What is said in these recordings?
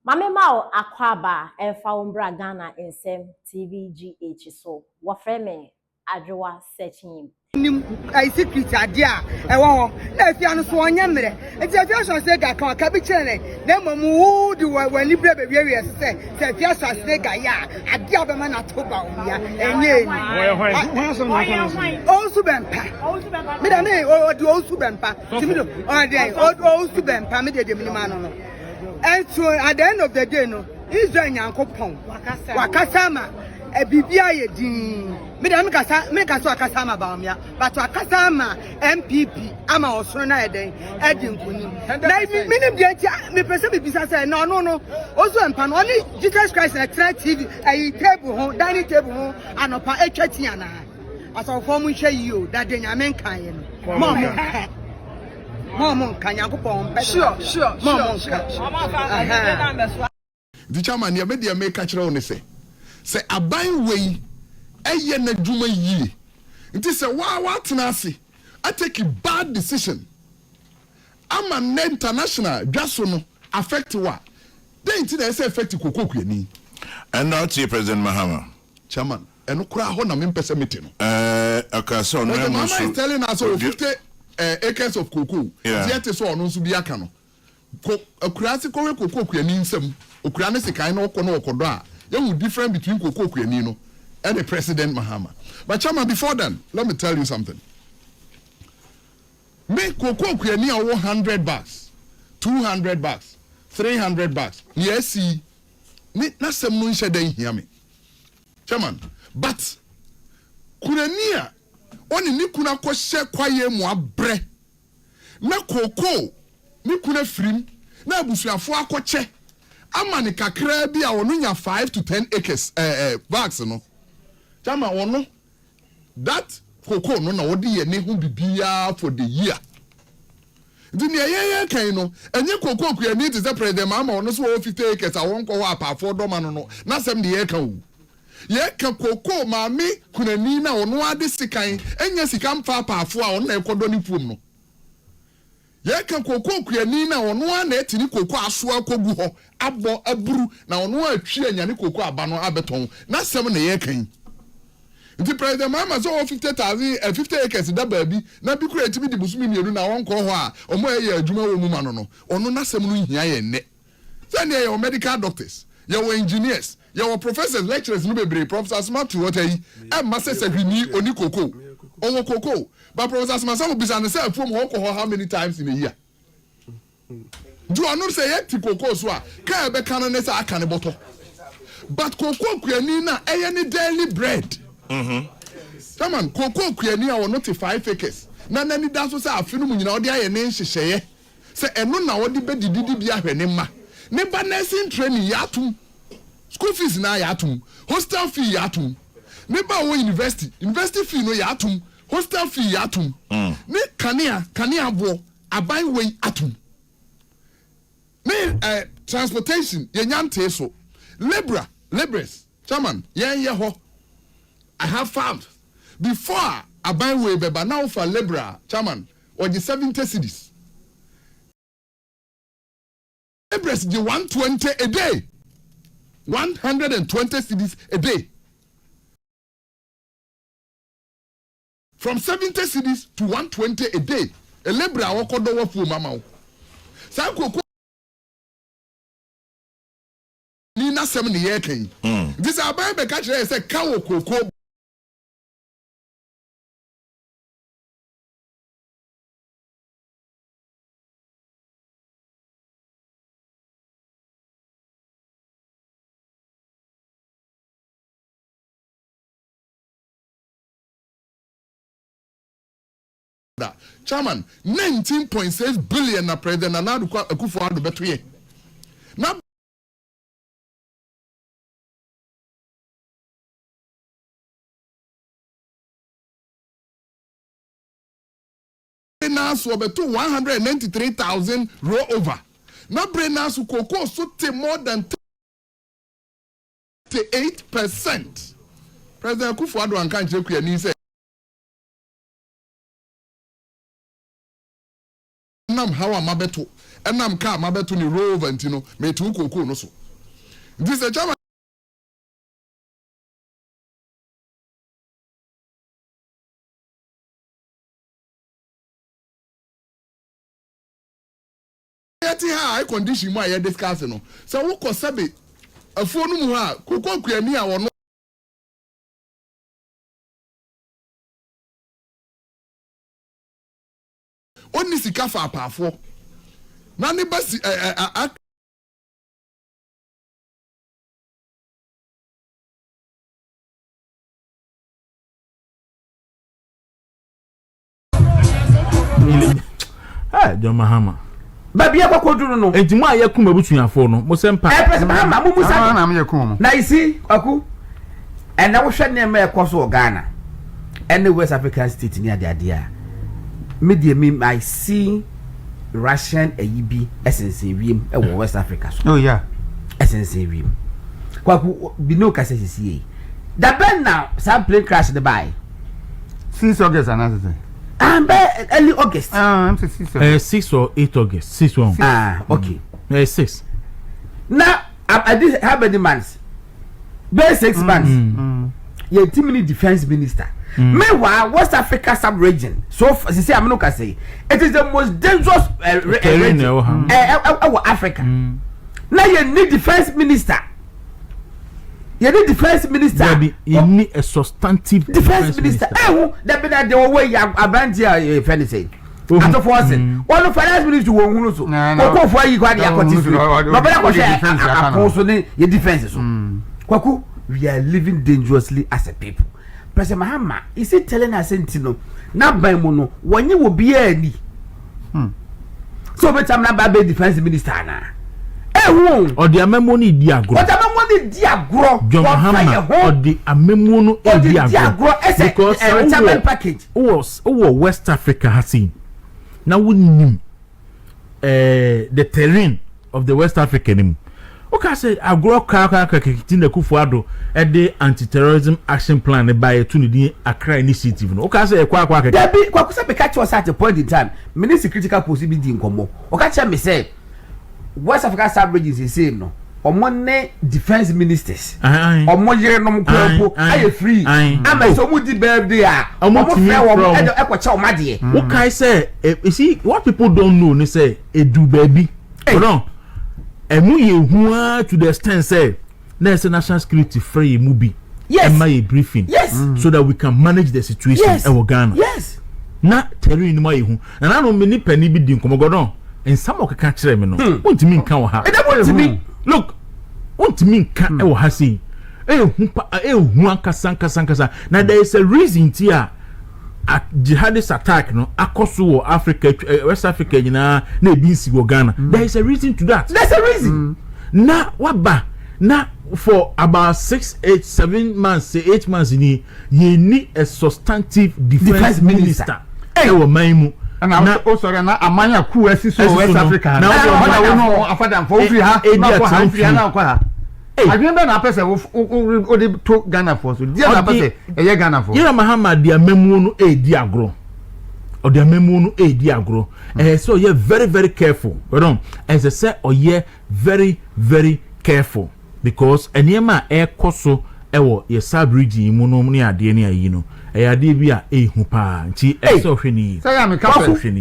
Mame Mao Akwaba Efa Umbra Ghana Nsem TVGH so wafreme adwoa searching Ay3ka adia ewo na Afia no so onye mere enti Afia so say ga kan ka bi chere na mamu di wani bre be wie say Afia so say ga ya adia be ma na to Bawumia enye Owusu Bempah me da me o di Owusu Bempah ti me do o dey Owusu Bempah me dey me ma no. And so at the end of the day, no, Israel Yankopon, Wakasama, a Bibia Yedin, Madame Cassa, make us Wakasama Bawumia, but Wakasama, NPP, Ama Osrona Day, Edin Kuni. Me person business no. Also, and Pan only Jesus Christ and TV, a table, dining table, and a Echetiana. As our form we share you, that then I mean, Mom, can you go? Sure. The chairman, you made the American children say, a buying way, a year na juma ye. It is a what nasi. I take a bad decision. I'm an international, just no affect what? Then it's affect Coco Queen. And now, President Mahama. Chairman, and no crowd on a member meeting. Akaso, no, Mama is telling us over 50 acres of cocoa. Yet is all no subiacano. A classical cocoa queen in some Ukrainian kind of Kono. You different between Coco Quenino and the President Mahama. But Chama, before then, let me tell you something. Make Coco Quenia $100, $200, $300. Yes, see, not some moon shade hear me. Chairman, but Kurenia only Nikuna Koshe Kwaye Moa Bre. Na Coco, Nikuna Frim, na Busua Fua Koche. Amani kakra bi a onu nya 5 to 10 acres bags no chama ono that cocoa no na wodi ye ne hu bibia for the year ndi ne ye kan no enye cocoa ku ani te say president mama ono so 50 acres a won ko ho apafo do ma no na sem de ye kan wu ye ka cocoa maami kunani na ono ade sikan enye sikam fa apafo a ono na ekodo ni puom no ye kan Cocoa kuani na ono na etini Cocoa aso akogu ho abo aburu na ono atwi anyane Cocoa aba no abeton na sem na ye kan nti president mama so 50 acres da baabi na bi kura etimi di busumi mienu na won ko ho a omo ye adwuma wo mu ma no ono na sem no hia ye ne say ne ye medical doctors ye engineers ye professors lecturers no bebre professors smart to what yi e ma se hwini oni Cocoa onwo Cocoa. But Professor Masamo Bisane say from how many times in a year? Do I not say yet Cocoa swa? Can be canon as a can bottle. But Cocoa Quenina, any daily bread. Come on, Cocoa Quenina or not 5 acres. None any dance was a film in your day and name she say. Say, and no now what the bed did be a venema. Never nursing training yatum. School fees na yatum. Hostel fee yatum. Never university fee no yatum. Hostel fee atum. Ne kania bo abai way atum. Ne transportation yenyante so. Laborers. Chairman, ye ho. I have found before abai way beba now for laborer, chairman, or the 70 cedis. Laborers the 120 a day. 120 cedis a day. From 70 cedis to 120 a day. A laborer will call the work for mama. Sanko Nina 70 year king. This are by the catcher is a cow cocoa. Chairman, 19.6 billion na president na nadu kwa Akufo-Addo beto ye. Na so beto 193,000 roll over. Na Brenasu Cocoa so more than 38%. President Akufo-Addo and Kanche Kuyani say nam hawa mabeto enam car ma beto ni rover ntino me tu kokoo no so this a chama yati ha condition mu aye discuss no so wo ko sabe afuo no mu ha kokoo kuani a wono oni sika fa apafo na ne basi John Mahama baby akokoduru no enti mu aye kuma butuafo no mo sempa President Mahama mu musa na me yakum na isi aku na wo hwe ne me ekoso Ghana and West African state ni ade a media me I see Russian ayibi essence wiem e wo West Africa so oh yeah essence wiem kwaku bino kase sisi da ben now some plane crash the by 6 August another and early August I'm 6 or 8 August 6 1 okay 6 now I did how many months be 6 months yeah timely defense minister meanwhile West Africa sub-region so say I'm not say it is the most dangerous region Africa now you need defense minister you need a substantive defense minister that be that the way Banza friend say at force one finance minister wo hunu so ko for yi kwa dia kwati so no be ko share so ni your defense so kwaku we are living dangerously as a people. President Mahama is it telling us no na ban mu no wonye wo bia ani so betam na ba defense minister na ehu or the amemo ni di agro o the amemo ni di agro John Mahama or the amemo no di agro because retirement package was West Africa has seen now we nim the terrain of the West Africa nim okay say agro kaka kitina kufuado e de anti-terrorism action plan by to ni Accra initiative no okay say kwa there be kwa kusa be catch us at a point in time ministry critical possibility nkomo okay tell me say West Africa sub-regions is saying no omo ne defense ministers omo yere no mkrampo aye free ama so mu di birthday a omo free omo ekwacha omade okay say you see what people don't know ni say edu baby no emu ye hua to the extent say there's a national security free movie yes and my briefing so that we can manage the situation in Ghana yes na terry ni my hu and I know many penny bi din komo godon and some of ka kire me no won't mean kan wo ha look won't mean kan e wo ha sei e hu ankasa na there is a reason tia a jihadist attack no akoso wo Africa West Africa nyina na ebinsi wo Ghana there is a reason to that there's a reason na waba na for about 7 months 8 months ni ye need a substantive defense minister e wo maimu na o sorry na amanya ku asi so West Africa na o no afadam for free ha na for ha free na kwa ha adwembe na pese o de to Ghana for so dia na pese eye Ghana for yera Mahama dia memu no di agro o dia memu no di agro so you very very careful pardon as I say you very very careful because eniema koso ewo ye sub-region mu no ni ade ni ayi no ade bi a ehu pa nti so hwani say am ka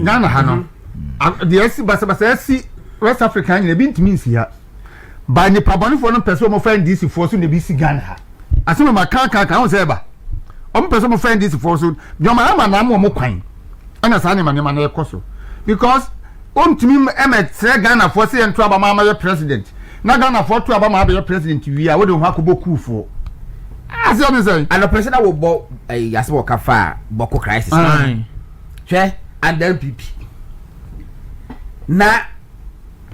Ghana ha no the esi basa esi West Africa ni bi ntimi nsi ha ba ni paboni for no person mo friend this for so ne bi si Ghana ha asem ma kan o say ba o mo person mo friend this for so John Mahama na mo kwan ana sa ne ma na ekoso because o ntimi emetre Ghana for say ntwa ba ma ma president na Ghana for to aba ma be president wi a wo de ho akoboku fo as you say and the president will bo yasebo kafa boko crisis che and NPP na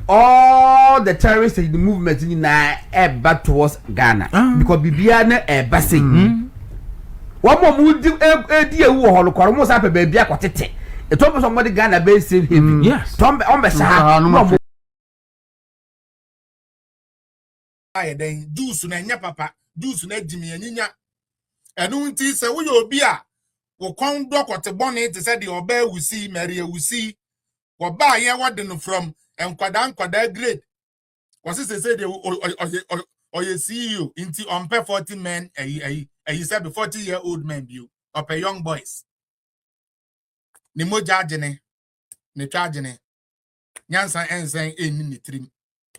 all the terrorists in the movement in na back towards Ghana because bibia na eba say one more mu di ewu holo kwaro mo sa pe ba bia kwotete e to be somebody Ghana be save him yes tom on be sa no aye den juice na nya papa juice na dimi anyinya enu nti se wo yo obi a wo kon dokote bone te se de oba wusi meri wusi wo ba ye wode no from Enkwada grade. Was it say they or you see you into on 40 men you said 40-year-old men you up a young boys. Ni mo jajene ni twajene nyansa ensen ni trim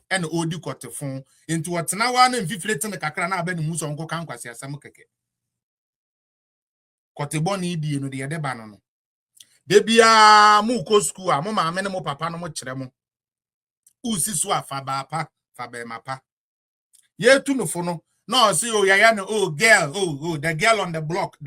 and odi kwotefon into what na wa na mfiflete ne kakra na aba ni mu so nko kan kwase asam keke kwotebo ni die no de yede ba no de bia mu ko school a mo ma me ne mo papa no mo kire mo usi so afa ba pa fa be mapa ye tu no fo no no see oh yaya no oh girl the girl on the block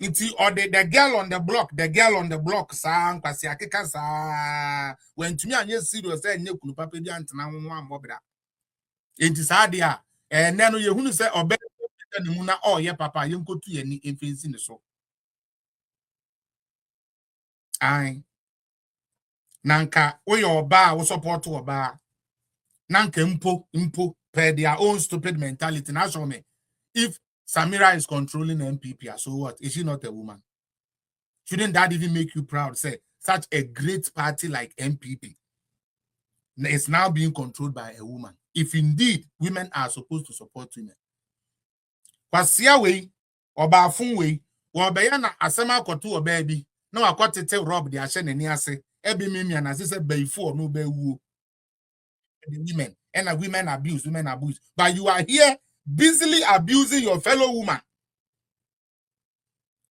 Inti or the girl on the block sa nkwasi akeka sa when to me anye serious say nye kunu papa bi antena ho ambobra enti sa de a ne no ye hunu say obe ne mu na oh ye papa ye nkotu ye ni efensi ne so ai nanka wo ye oba wo support oba nanka mpo per their own stupid mentality na show me if Samira is controlling NPP, so what? Is she not a woman? Shouldn't that even make you proud? Say, such a great party like NPP is now being controlled by a woman. If indeed women are supposed to support women. Kwasia way, or bafun way, or bayana asema kotu or baby, no I got to tell Rob the Ashen and Niase, Ebi Mimi and as I said, before no be woo. Women and women abuse. But you are here busily abusing your fellow woman.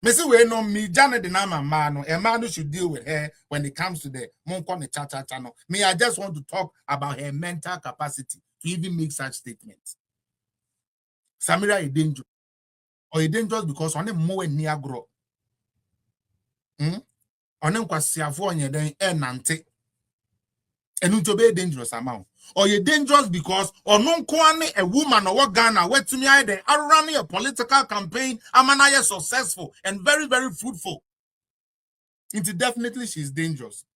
Missy we no me Janet the Nama man, a man who should deal with her when it comes to the Monkon cha channel. Me, I just want to talk about her mental capacity to even make such statements. Samira is dangerous. Or is dangerous because on them more near grow. On them kwasiafo onye den nante. And to be dangerous amount. Or you're dangerous because or non a woman or what Ghana where to me either are running a political campaign amana successful and very, very fruitful. Into definitely she's dangerous.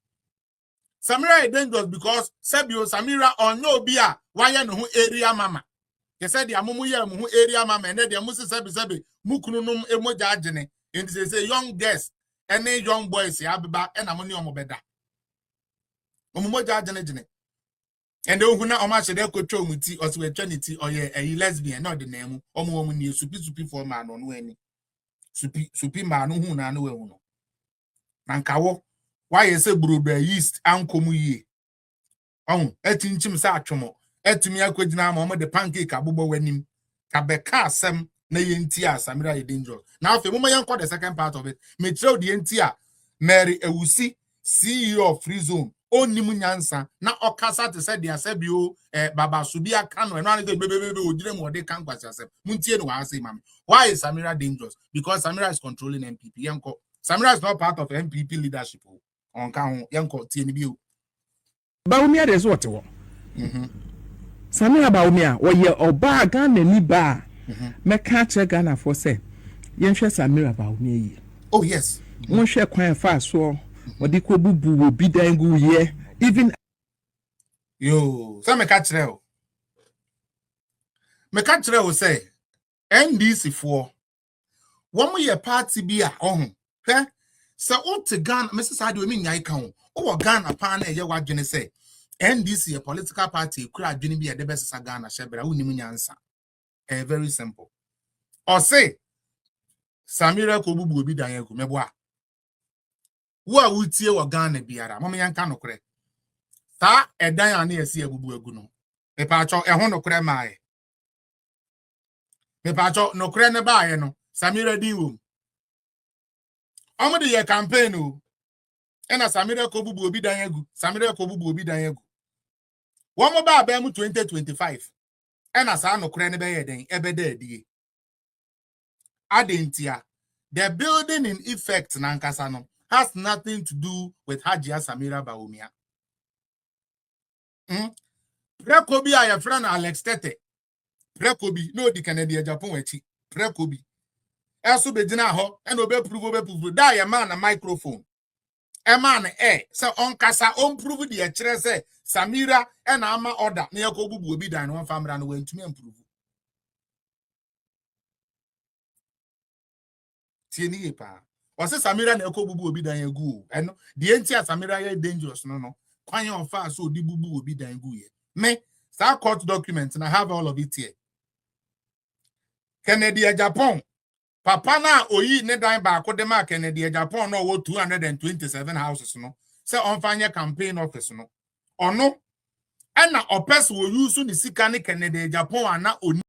Samira is dangerous because Sebio Samira or no beer why no area mama. They said the amuya mu area mama and then the musi sebi mukunum emojajene and they say young girls and young boys yabba and amoni omobeda. Omojajene. And the Ohuna Omasha de Cocho Muti or Sweternity or a lesbian, not the name, or woman you supi for man on when supi man who na no. Nankawo, why is a brood yeast uncle ye? Oh, etin chim sachomo, etimia quidna mama the pancake abubo when him Kabeka sem na yentia Samira is dangerous. Now, if a woman caught the second part of it, may throw the entia Mary Owusu, CEO of Free Zone. Only munyansa na okasa te said dia sebio baba subia kano and one baby odire mo de kan kwase asem muntie no wa say mama why is Samira dangerous because Samira is controlling NPP yanko Samira is not part of NPP leadership on kan yanko tie ni bio Bawumia de what wo Samira Bawumia wo ye oba Ghana ni ba meka che Ghana for say yenhwe Samira Bawumia yi oh yes mo hwe kwan fa so Wadi ko bubu wo bi dan gu ye even yo so me catch o say NDC for one ye party bi a ohun hwe se o te Ghana Mrs. Adu mi nyai kan o Ghana pa na ye wadwene say NDC a political party kura adwene bi e de besesa Ghana shebra woni mu nyansa very simple or say Samira ko bubu obi dan egu meboa wo a wutie wo Ghana biara mama yanka nokore sa edan ane esi abubu egu no me pa cho eho nokore maaye me pa cho nokore ne baaye no Samira din wo omo de ye campaign o ena Samira ko bubu obi dan egu wo mo ba ba mu 2025 ena sa nokore ne be ye den ebeda adie adentia the building in effect na nkasa no has nothing to do with Hajia Samira Bawumia. Prekobi a your friend Alex Tete. Prekobi no di Canada Japan wechi. Prekobi. Also be dina ho and obe prove da ya man a microphone. A man so on kasa on prove the chere say Samira and ama order na yakobu bu obi dan one family no went to me improve. Tieni pa. Ose Samira na ekobubu obi dan egu and the entia Samira ye dangerous no Kwanye ofa so di bubu obi dan gu ye. Me, sa court document and I have all of it here. Kennedy Japan. Papa na oyi ne dan ba akodema Kennedy Japan no wo 227 houses no. Say on fanya campaign office no. Ono, and na opes wo use ni sika ne Kennedy Japan ana oni